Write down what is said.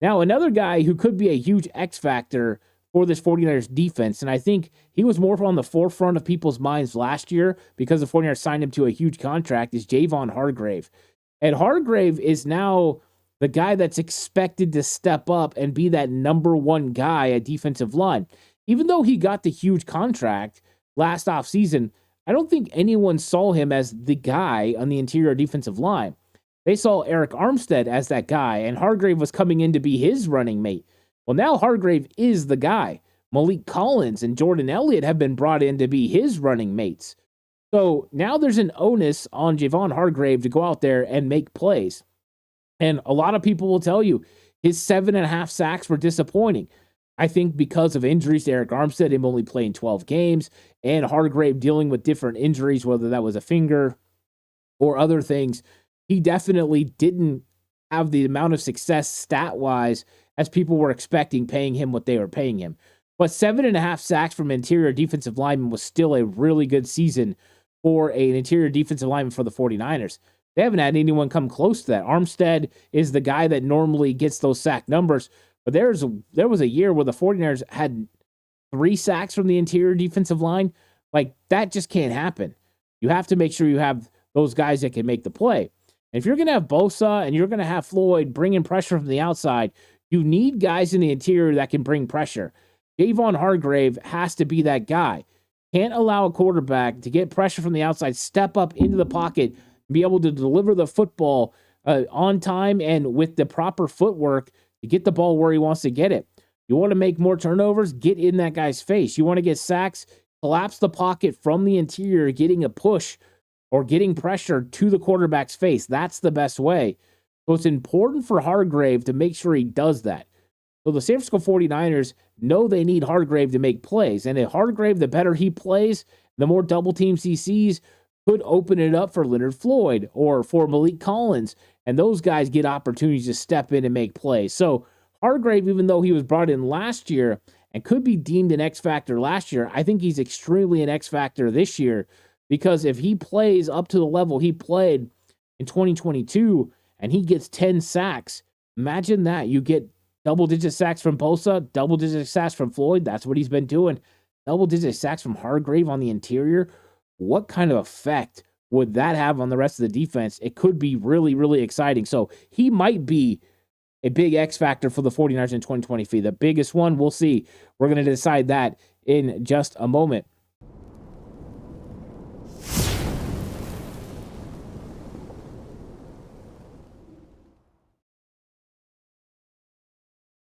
Now, another guy who could be a huge X factor for this 49ers defense, and I think he was more on the forefront of people's minds last year because the 49ers signed him to a huge contract, is Javon Hargrave. And Hargrave is now the guy that's expected to step up and be that number one guy at defensive line. Even though he got the huge contract last offseason, I don't think anyone saw him as the guy on the interior defensive line. They saw Eric Armstead as that guy, and Hargrave was coming in to be his running mate. Well, now Hargrave is the guy. Malik Collins and Jordan Elliott have been brought in to be his running mates. So now there's an onus on Javon Hargrave to go out there and make plays. And a lot of people will tell you his 7.5 sacks were disappointing. I think because of injuries to Eric Armstead, him only playing 12 games, and Hargrave dealing with different injuries, whether that was a finger or other things, he definitely didn't have the amount of success stat-wise as people were expecting, paying him what they were paying him. But 7.5 sacks from interior defensive lineman was still a really good season for an interior defensive lineman for the 49ers. They haven't had anyone come close to that. Armstead is the guy that normally gets those sack numbers, but there was a year where the 49ers had 3 sacks from the interior defensive line. Like, that just can't happen. You have to make sure you have those guys that can make the play. And if you're going to have Bosa and you're going to have Floyd bringing pressure from the outside, you need guys in the interior that can bring pressure. Javon Hargrave has to be that guy. Can't allow a quarterback to get pressure from the outside, step up into the pocket, and be able to deliver the football on time and with the proper footwork to get the ball where he wants to get it. You want to make more turnovers? Get in that guy's face. You want to get sacks? Collapse the pocket from the interior, getting a push or getting pressure to the quarterback's face. That's the best way. So it's important for Hargrave to make sure he does that. So the San Francisco 49ers know they need Hargrave to make plays. And if Hargrave, the better he plays, the more double teams he sees, could open it up for Leonard Floyd or for Malik Collins. And those guys get opportunities to step in and make plays. So Hargrave, even though he was brought in last year and could be deemed an X factor last year, I think he's extremely an X factor this year, because if he plays up to the level he played in 2022 and he gets 10 sacks, imagine that. You get double-digit sacks from Bosa, double-digit sacks from Floyd. That's what he's been doing. Double-digit sacks from Hargrave on the interior. What kind of effect would that have on the rest of the defense? It could be really, really exciting. So he might be a big X factor for the 49ers in 2023. The biggest one, we'll see. We're going to decide that in just a moment.